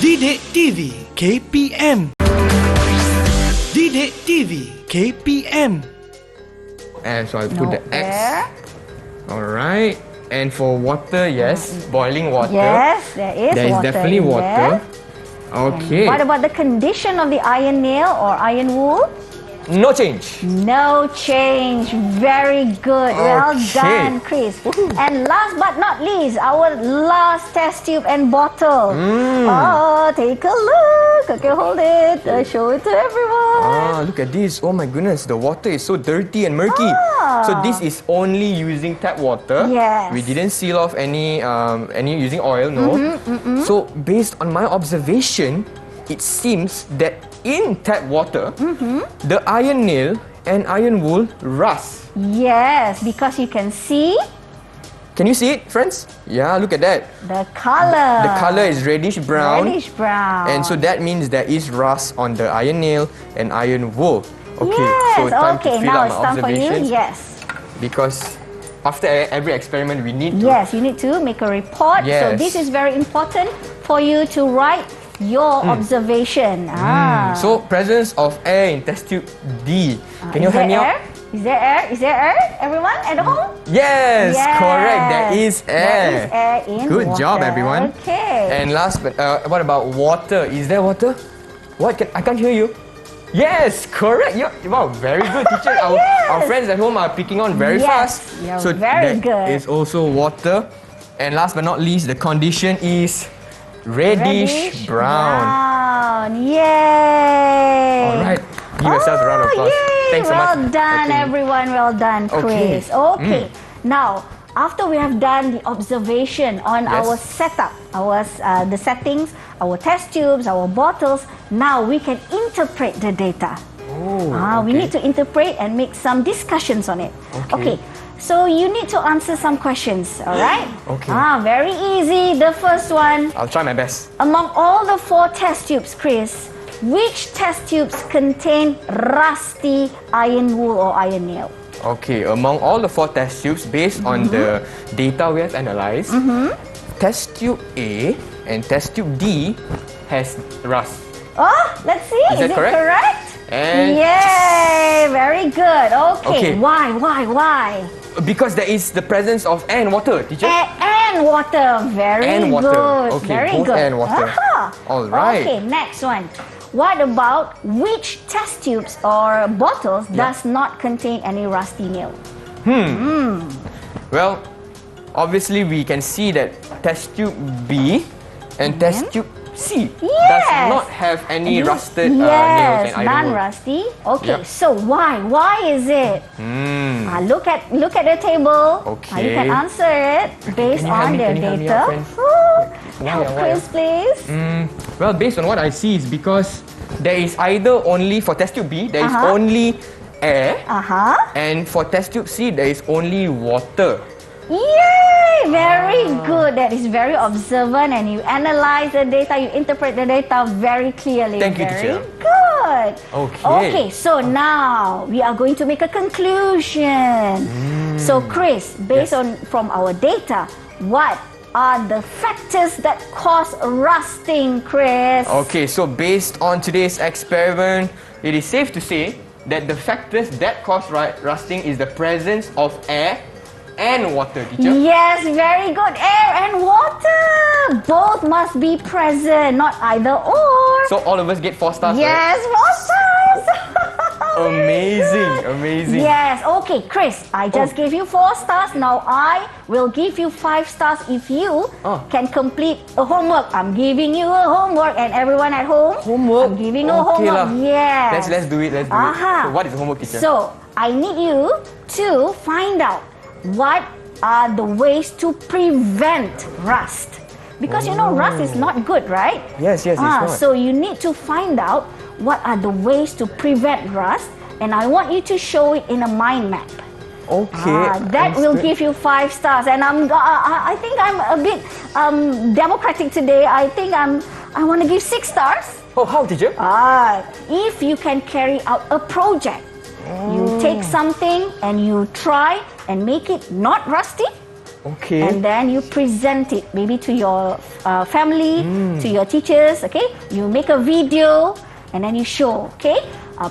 [SPEAKER 2] Didik TV KPM. Didik TV KPM.
[SPEAKER 3] And so I'll put the X.
[SPEAKER 1] Air.
[SPEAKER 3] Alright. And for water, yes, boiling water.
[SPEAKER 1] Yes, there is
[SPEAKER 3] There is
[SPEAKER 1] water
[SPEAKER 3] definitely
[SPEAKER 1] in
[SPEAKER 3] water.
[SPEAKER 1] there.
[SPEAKER 3] Okay.
[SPEAKER 1] What about the condition of the iron nail or iron wool?
[SPEAKER 3] No change.
[SPEAKER 1] No change. Very good. Well
[SPEAKER 3] Okay.
[SPEAKER 1] done, Chris. And last but not least, our last test tube and bottle. Oh, take a look. Okay, hold it. Show it to everyone.
[SPEAKER 3] Look at this. Oh my goodness, the water is so dirty and murky. So this is only using tap water.
[SPEAKER 1] Yes.
[SPEAKER 3] We didn't seal off any using oil, no. So based on my observation, it seems that in tap water, the iron nail and iron wool rust.
[SPEAKER 1] Yes, because you can see
[SPEAKER 3] Can you see it, friends? Yeah, look at that.
[SPEAKER 1] the color.
[SPEAKER 3] The color is reddish brown.
[SPEAKER 1] Reddish brown.
[SPEAKER 3] And so that means there is rust on the iron nail and iron wool. Okay,
[SPEAKER 1] yes.
[SPEAKER 3] so time to fill
[SPEAKER 1] now
[SPEAKER 3] out
[SPEAKER 1] it's
[SPEAKER 3] my
[SPEAKER 1] time for you.
[SPEAKER 3] observations.
[SPEAKER 1] Yes.
[SPEAKER 3] Because after every experiment, we need to.
[SPEAKER 1] Yes, you need to make a report. So
[SPEAKER 3] Yes.
[SPEAKER 1] this is very important for you to write your observation.
[SPEAKER 3] So presence of air in test tube D. Can you
[SPEAKER 1] Is
[SPEAKER 3] help me
[SPEAKER 1] there air?
[SPEAKER 3] out?
[SPEAKER 1] Is there air? Is there air? Everyone at home?
[SPEAKER 3] Yes, correct. There is
[SPEAKER 1] There
[SPEAKER 3] air.
[SPEAKER 1] is air in
[SPEAKER 3] Good
[SPEAKER 1] water.
[SPEAKER 3] job, everyone.
[SPEAKER 1] Okay.
[SPEAKER 3] And last, but what about water? Is there water? What? I can't hear you. Yes, correct. Wow, very good, teacher. Our friends at home are picking on very
[SPEAKER 1] Yes,
[SPEAKER 3] fast.
[SPEAKER 1] you're
[SPEAKER 3] So
[SPEAKER 1] very good.
[SPEAKER 3] There is also water. And last but not least, the condition is reddish brown.
[SPEAKER 1] Yay!
[SPEAKER 3] All right. Give yourselves a round of applause.
[SPEAKER 1] Yay!
[SPEAKER 3] Thanks so much.
[SPEAKER 1] Well done, everyone. Well done,
[SPEAKER 3] Okay.
[SPEAKER 1] Chris. Okay. Now, after we have done the observation on
[SPEAKER 3] Yes.
[SPEAKER 1] our setup, the settings, our test tubes, our bottles, now we can interpret the data. We need to interpret and make some discussions on it. Okay. So you need to answer some questions, all right?
[SPEAKER 3] Okay.
[SPEAKER 1] Very easy. The first one,
[SPEAKER 3] I'll try my best.
[SPEAKER 1] among all the 4 test tubes, Chris, which test tubes contain rusty iron wool or iron nail?
[SPEAKER 3] Okay, among all the 4 test tubes, based on the data we have analyzed, test tube A and test tube D has rust.
[SPEAKER 1] Oh, let's see.
[SPEAKER 3] Is that
[SPEAKER 1] it
[SPEAKER 3] correct?
[SPEAKER 1] correct?
[SPEAKER 3] And
[SPEAKER 1] Yay! Very good.
[SPEAKER 3] Okay.
[SPEAKER 1] Okay. Why?
[SPEAKER 3] because there is the presence of air and water, teacher.
[SPEAKER 1] Air and water. Very
[SPEAKER 3] And water.
[SPEAKER 1] good.
[SPEAKER 3] Okay,
[SPEAKER 1] Very
[SPEAKER 3] both
[SPEAKER 1] good.
[SPEAKER 3] air and water. All right.
[SPEAKER 1] Okay, next one. What about which test tubes or bottles does not contain any rusty nail?
[SPEAKER 3] Well, obviously we can see that test tube B and test tube C
[SPEAKER 1] Yes.
[SPEAKER 3] does not have any rusted nails
[SPEAKER 1] yes,
[SPEAKER 3] and iron wool.
[SPEAKER 1] non-rusty. Okay,
[SPEAKER 3] Yep.
[SPEAKER 1] so why? Why is it? Look at the table. You can
[SPEAKER 3] Okay.
[SPEAKER 1] answer it based on their
[SPEAKER 3] can you help me
[SPEAKER 1] data.
[SPEAKER 3] out, friends?
[SPEAKER 1] Help
[SPEAKER 3] Why?
[SPEAKER 1] Chris, please.
[SPEAKER 3] Well, based on what I see is because there is either only, for test tube B, there is only air, and for test tube C, there is only water.
[SPEAKER 1] Yay! Very good. That is very observant, and you analyze the data, you interpret the data very clearly.
[SPEAKER 3] Thank you,
[SPEAKER 1] very
[SPEAKER 3] teacher.
[SPEAKER 1] good.
[SPEAKER 3] Okay.
[SPEAKER 1] So now we are going to make a conclusion. So Chris, based on from our data, what are the factors that cause rusting, Chris?
[SPEAKER 3] Okay, so based on today's experiment, it is safe to say that the factors that cause rusting is the presence of air and water, teacher.
[SPEAKER 1] Yes, very good. Air and water. Both must be present, not either or.
[SPEAKER 3] So all of us get 4 stars,
[SPEAKER 1] Yes, 4 stars.
[SPEAKER 3] Amazing.
[SPEAKER 1] Yes, okay, Chris, I just gave you 4 stars. Now I will give you 5 stars if you can complete a homework. I'm giving you a homework, and everyone at home,
[SPEAKER 3] Homework?
[SPEAKER 1] I'm giving you a
[SPEAKER 3] Okay
[SPEAKER 1] homework.
[SPEAKER 3] lah.
[SPEAKER 1] Yes.
[SPEAKER 3] Let's do it. So what is the homework, teacher?
[SPEAKER 1] So I need you to find out what are the ways to prevent rust. Because you know rust is not good, right?
[SPEAKER 3] Yes, it's not.
[SPEAKER 1] So you need to find out what are the ways to prevent rust, and I want you to show it in a mind map.
[SPEAKER 3] Okay.
[SPEAKER 1] That will give you 5 stars. And I think I'm a bit democratic today. I think I want to give 6 stars.
[SPEAKER 3] Oh, how, teacher?
[SPEAKER 1] If you can carry out a project, you take something and you try and make it not rusty.
[SPEAKER 3] Okay.
[SPEAKER 1] And then you present it maybe to your family, to your teachers, okay? You make a video and then you show, okay?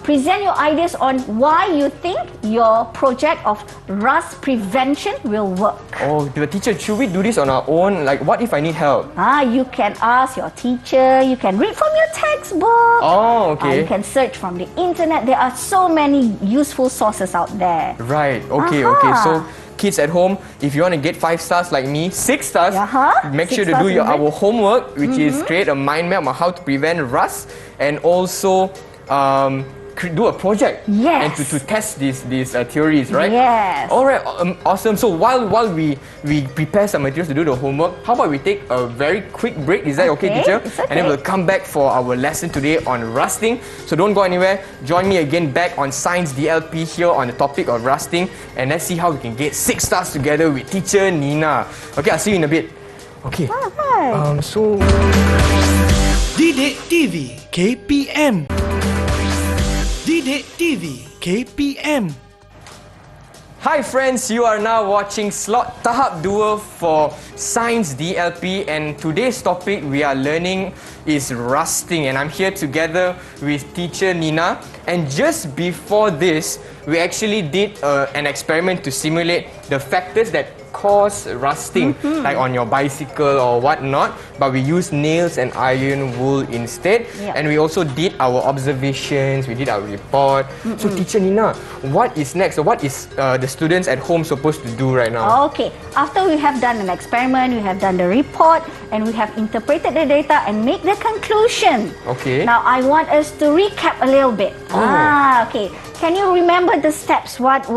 [SPEAKER 1] Present your ideas on why you think your project of rust prevention will work.
[SPEAKER 3] Oh, the teacher, should we do this on our own? Like, what if I need help?
[SPEAKER 1] You can ask your teacher, you can read from your textbook.
[SPEAKER 3] Oh, okay.
[SPEAKER 1] You can search from the internet. There are so many useful sources out there.
[SPEAKER 3] Right, okay. So, kids at home, if you want to get 5 stars like me, 6 stars, make
[SPEAKER 1] 6
[SPEAKER 3] sure to do
[SPEAKER 1] stars
[SPEAKER 3] our homework, which is create a mind map on how to prevent rust, and also do a project and to test these theories, right?
[SPEAKER 1] Yes.
[SPEAKER 3] All right, awesome. So while we prepare some materials to do the homework, how about we take a very quick break? Is that okay, teacher?
[SPEAKER 1] It's okay.
[SPEAKER 3] And then we'll come back for our lesson today on rusting. So don't go anywhere. Join me again back on Sains DLP here on the topic of rusting, and let's see how we can get 6 stars together with teacher Nina. Okay, I'll see you in a bit. Okay.
[SPEAKER 1] Bye.
[SPEAKER 3] So
[SPEAKER 2] Didik TV KPM. Didik TV KPM.
[SPEAKER 3] Hi friends, you are now watching slot Tahap 2 for Sains DLP, and today's topic we are learning is rusting, and I'm here together with teacher Nina. And just before this, we actually did an experiment to simulate the factors that cause rusting, like on your bicycle or whatnot, but we used nails and iron wool instead. And we also did our observations, we did our report. So teacher Nina, what is next? So what is the students at home supposed to do right now?
[SPEAKER 1] Okay, after we have done an experiment, we have done the report, and we have interpreted the data and make the conclusion.
[SPEAKER 3] Okay.
[SPEAKER 1] Now I want us to recap a little bit. Okay. Can you remember the steps? What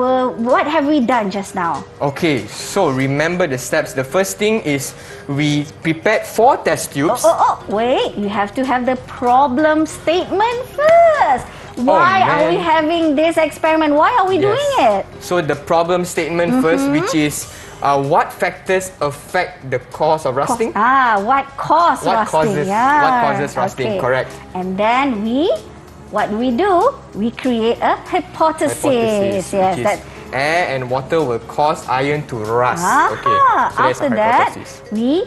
[SPEAKER 1] have we done just now?
[SPEAKER 3] Okay, so remember the steps. The first thing is we prepared 4 test tubes.
[SPEAKER 1] Wait, you have to have the problem statement first. Why are we having this experiment? Why are we doing it?
[SPEAKER 3] So the problem statement first, which is what factors affect the cause of rusting?
[SPEAKER 1] What causes rusting?
[SPEAKER 3] What causes rusting? Correct.
[SPEAKER 1] And then what do? We create a hypothesis.
[SPEAKER 3] Yes,
[SPEAKER 1] that
[SPEAKER 3] air and water will cause iron to rust. Okay. So
[SPEAKER 1] after that, we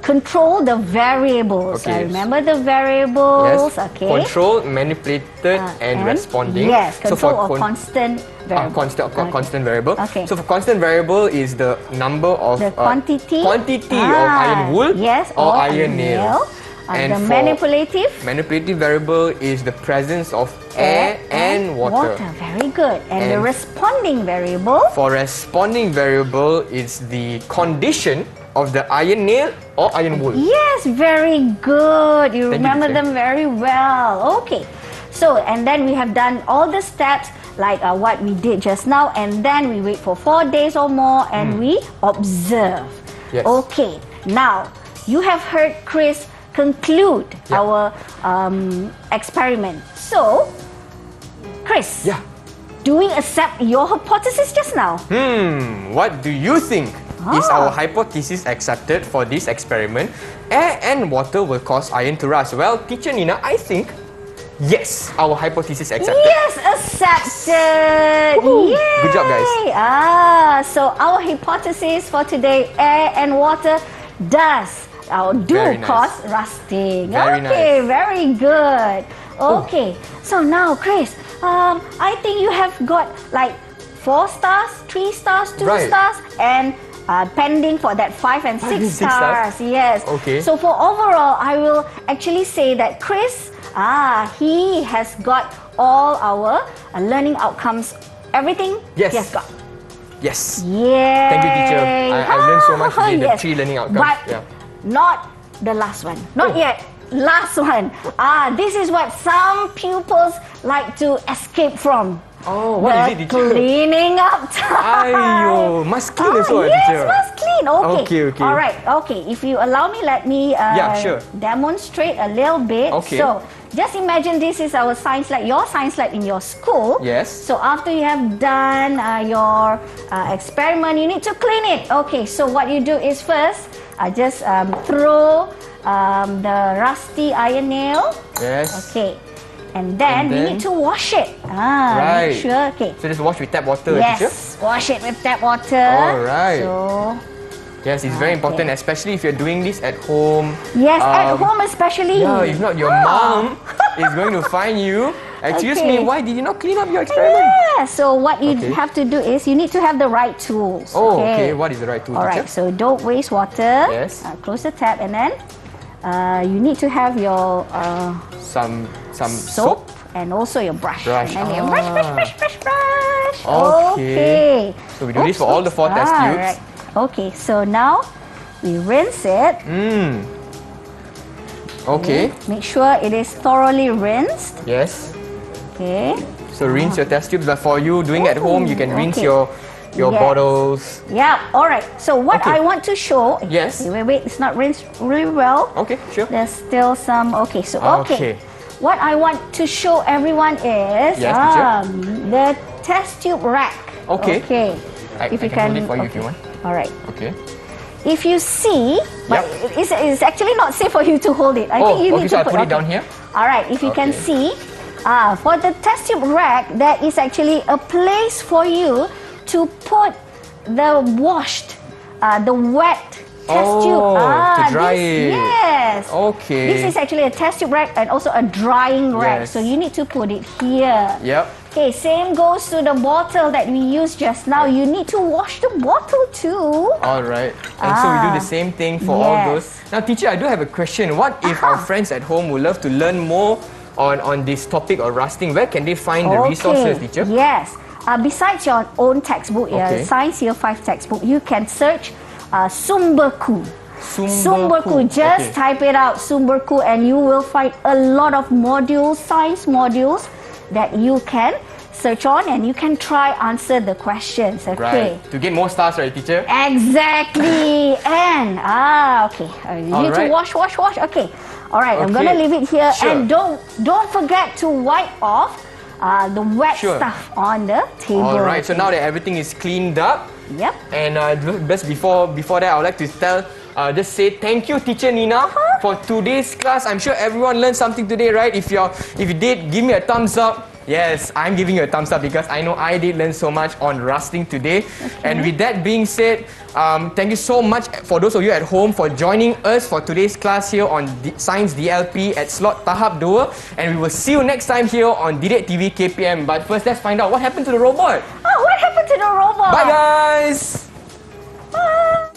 [SPEAKER 1] control the variables.
[SPEAKER 3] Okay.
[SPEAKER 1] Remember the variables.
[SPEAKER 3] Yes.
[SPEAKER 1] Okay.
[SPEAKER 3] Control, manipulated, and responding.
[SPEAKER 1] Yes. Control
[SPEAKER 3] so
[SPEAKER 1] of constant variable.
[SPEAKER 3] Constant variable.
[SPEAKER 1] Okay.
[SPEAKER 3] So for constant variable is the number of
[SPEAKER 1] the quantity
[SPEAKER 3] of iron wool.
[SPEAKER 1] Yes.
[SPEAKER 3] Or iron nail.
[SPEAKER 1] And the manipulative
[SPEAKER 3] variable is the presence of air and water.
[SPEAKER 1] Very good. And the responding variable?
[SPEAKER 3] For responding variable, it's the condition of the iron nail or iron wool?
[SPEAKER 1] Yes, very good. You
[SPEAKER 3] Thank you,
[SPEAKER 1] remember
[SPEAKER 3] teacher.
[SPEAKER 1] them very well. Okay. So, and then we have done all the steps like what we did just now, and then we wait for 4 days or more and we observe.
[SPEAKER 3] Yes.
[SPEAKER 1] Okay. Now, you have heard Chris conclude
[SPEAKER 3] Yeah.
[SPEAKER 1] our experiment. So, Chris,
[SPEAKER 3] Yeah.
[SPEAKER 1] do we accept your hypothesis just now?
[SPEAKER 3] What do you think? Is our hypothesis accepted for this experiment? Air and water will cause iron to rust. Well, Teacher Nina, I think yes, our hypothesis accepted.
[SPEAKER 1] Yes, accepted.
[SPEAKER 3] Woohoo.
[SPEAKER 1] Yay.
[SPEAKER 3] Good job, guys.
[SPEAKER 1] So our hypothesis for today, air and water does or do
[SPEAKER 3] Very nice.
[SPEAKER 1] cause rusting.
[SPEAKER 3] Very
[SPEAKER 1] okay,
[SPEAKER 3] nice.
[SPEAKER 1] very good. Okay, so now Chris, I think you have got like 4 stars, 3 stars, 2
[SPEAKER 3] Right.
[SPEAKER 1] stars, and pending for that 5 and 6
[SPEAKER 3] and 6
[SPEAKER 1] stars.
[SPEAKER 3] stars?
[SPEAKER 1] Yes.
[SPEAKER 3] Okay.
[SPEAKER 1] So for overall, I will actually say that Chris, he has got all our learning outcomes. Everything
[SPEAKER 3] Yes.
[SPEAKER 1] he has got.
[SPEAKER 3] Yes.
[SPEAKER 1] Yay!
[SPEAKER 3] Thank you, teacher. I learned so much today, the
[SPEAKER 1] Yes.
[SPEAKER 3] 3 learning outcomes.
[SPEAKER 1] But
[SPEAKER 3] Yeah.
[SPEAKER 1] not the last one. Not
[SPEAKER 3] Oh.
[SPEAKER 1] yet. Last one. This is what some pupils like to escape from.
[SPEAKER 3] Oh, what is it, teacher?
[SPEAKER 1] Cleaning up time.
[SPEAKER 3] Aiyo, must clean also,
[SPEAKER 1] yes,
[SPEAKER 3] teacher.
[SPEAKER 1] must clean. Okay.
[SPEAKER 3] Okay.
[SPEAKER 1] All right. Okay. If you allow me, let me
[SPEAKER 3] Yeah, sure.
[SPEAKER 1] demonstrate a little bit.
[SPEAKER 3] Okay.
[SPEAKER 1] So, just imagine this is our science lab, your science lab in your school.
[SPEAKER 3] Yes.
[SPEAKER 1] So after you have done your experiment, you need to clean it. Okay. So what you do is first, just throw the rusty iron nail.
[SPEAKER 3] Yes.
[SPEAKER 1] Okay. And then we
[SPEAKER 3] then?
[SPEAKER 1] need to wash it.
[SPEAKER 3] Right.
[SPEAKER 1] Make sure. Okay.
[SPEAKER 3] So just wash with tap water, teacher?
[SPEAKER 1] Yes, wash it with tap water.
[SPEAKER 3] Alright.
[SPEAKER 1] So,
[SPEAKER 3] Yes, it's very important, especially if you're doing this at home.
[SPEAKER 1] yes, at
[SPEAKER 3] Um,
[SPEAKER 1] home especially.
[SPEAKER 3] Yeah, if not, your mom is going to find you. Excuse me,
[SPEAKER 1] Okay.
[SPEAKER 3] why did you not clean up your experiment?
[SPEAKER 1] Yeah, so what you
[SPEAKER 3] Okay.
[SPEAKER 1] have to do is you need to have the right tools.
[SPEAKER 3] Oh, okay. What is the right tool,
[SPEAKER 1] Alright,
[SPEAKER 3] teacher?
[SPEAKER 1] so don't waste water.
[SPEAKER 3] Yes.
[SPEAKER 1] Close the tap and then you need to have your
[SPEAKER 3] Some
[SPEAKER 1] soap and also your brush.
[SPEAKER 3] Brush.
[SPEAKER 1] And then you brush.
[SPEAKER 3] Okay. So we do this for all the 4 test tubes.
[SPEAKER 1] Right. Okay, so now we rinse it.
[SPEAKER 3] Okay.
[SPEAKER 1] Make sure it is thoroughly rinsed.
[SPEAKER 3] Yes.
[SPEAKER 1] Okay.
[SPEAKER 3] So rinse your test tubes, but for you doing at home, you can rinse
[SPEAKER 1] Okay.
[SPEAKER 3] your
[SPEAKER 1] Yes.
[SPEAKER 3] bottles.
[SPEAKER 1] Yeah, alright. So what
[SPEAKER 3] Okay.
[SPEAKER 1] I want to show...
[SPEAKER 3] Yes.
[SPEAKER 1] Wait, it's not rinsed really well.
[SPEAKER 3] Okay, sure.
[SPEAKER 1] There's still some... Okay, so
[SPEAKER 3] Okay.
[SPEAKER 1] What I want to show everyone is
[SPEAKER 3] Yes, teacher.
[SPEAKER 1] the test tube rack.
[SPEAKER 3] Okay.
[SPEAKER 1] Okay.
[SPEAKER 3] I can hold it for you if you want.
[SPEAKER 1] Alright.
[SPEAKER 3] Okay.
[SPEAKER 1] If you see, but
[SPEAKER 3] Yep.
[SPEAKER 1] it's actually not safe for you to hold it. I think you need
[SPEAKER 3] so
[SPEAKER 1] to
[SPEAKER 3] I put it down here?
[SPEAKER 1] Alright, if you can
[SPEAKER 3] Okay.
[SPEAKER 1] see, for the test tube rack, there is actually a place for you to put the washed, the wet test tube.
[SPEAKER 3] To dry it.
[SPEAKER 1] Yes.
[SPEAKER 3] Okay.
[SPEAKER 1] This is actually a test tube rack and also a drying rack.
[SPEAKER 3] Yes.
[SPEAKER 1] So you need to put it here.
[SPEAKER 3] Yep.
[SPEAKER 1] Okay, same goes to the bottle that we used just now. You need to wash the bottle too.
[SPEAKER 3] Alright. And so we do the same thing for all
[SPEAKER 1] Yes.
[SPEAKER 3] those. Now, teacher, I do have a question. What if our friends at home would love to learn more on this topic of rusting? Where can they find the resources, teacher?
[SPEAKER 1] Yes. Besides your own textbook,
[SPEAKER 3] Okay.
[SPEAKER 1] Science Year 5 textbook, you can search Sumberku.
[SPEAKER 3] Sumberku.
[SPEAKER 1] Just
[SPEAKER 3] Okay.
[SPEAKER 1] type it out, Sumberku, and you will find a lot of modules, science modules, that you can search on and you can try answer the questions. Okay.
[SPEAKER 3] Right. To get more stars, right, teacher?
[SPEAKER 1] Exactly. And okay. You need to
[SPEAKER 3] Alright.
[SPEAKER 1] wash. Okay. All right. I'm
[SPEAKER 3] Okay.
[SPEAKER 1] gonna leave it here,
[SPEAKER 3] Sure.
[SPEAKER 1] and don't forget to wipe off the wet
[SPEAKER 3] Sure.
[SPEAKER 1] stuff on the table.
[SPEAKER 3] Alright. So now that everything is cleaned up,
[SPEAKER 1] Yep.
[SPEAKER 3] and just before that, I would like to just say thank you, Teacher Nina, for today's class. I'm sure everyone learned something today, right? If you did, give me a thumbs up. Yes, I'm giving you a thumbs up because I know I did learn so much on rusting today. And with that being said, thank you so much for those of you at home for joining us for today's class here on Sains DLP at slot Tahap 2. And we will see you next time here on Didik TV KPM. But first, let's find out what happened to the robot.
[SPEAKER 1] Oh, what happened to the robot?
[SPEAKER 3] Bye, guys!
[SPEAKER 1] Bye.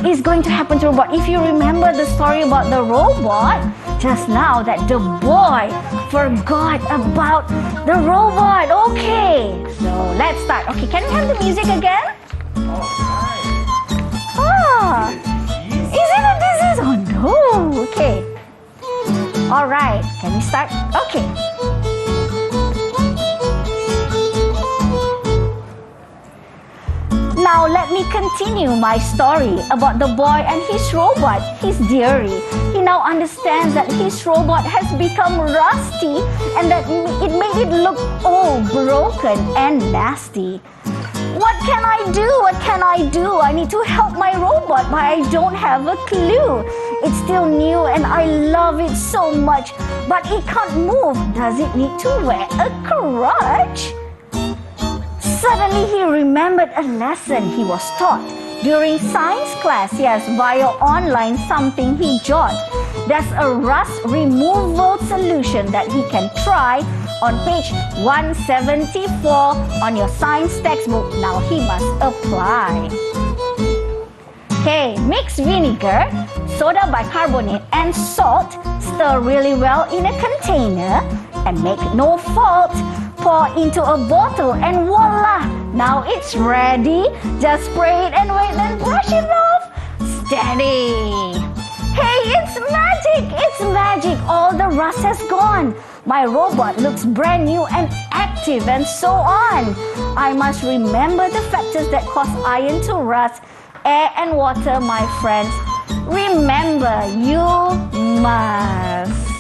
[SPEAKER 1] is going to happen to robot? If you remember the story about the robot just now, that the boy forgot about the robot. Okay, so let's start. Okay, can we have the music again? Ah, is it a disease? Oh no. Okay. All right. Can we start? Okay. Now let me continue my story about the boy and his robot, his dearie. He now understands that his robot has become rusty and that it made it look all broken and nasty. What can I do? What can I do? I need to help my robot, but I don't have a clue. It's still new and I love it so much, but it can't move. Does it need to wear a crutch? Suddenly he remembered a lesson he was taught during science class. Yes, via online something he jot. There's a rust removal solution that he can try on page 174 on your science textbook. Now he must apply. Okay, mix vinegar, soda bicarbonate and salt. Stir really well in a container and make no fault. Pour into a bottle and voila! Now it's ready. Just spray it and wait, then brush it off. Steady! Hey, it's magic! It's magic! All the rust has gone. My robot looks brand new and active and so on. I must remember the factors that cause iron to rust. Air and water, my friends. Remember, you must.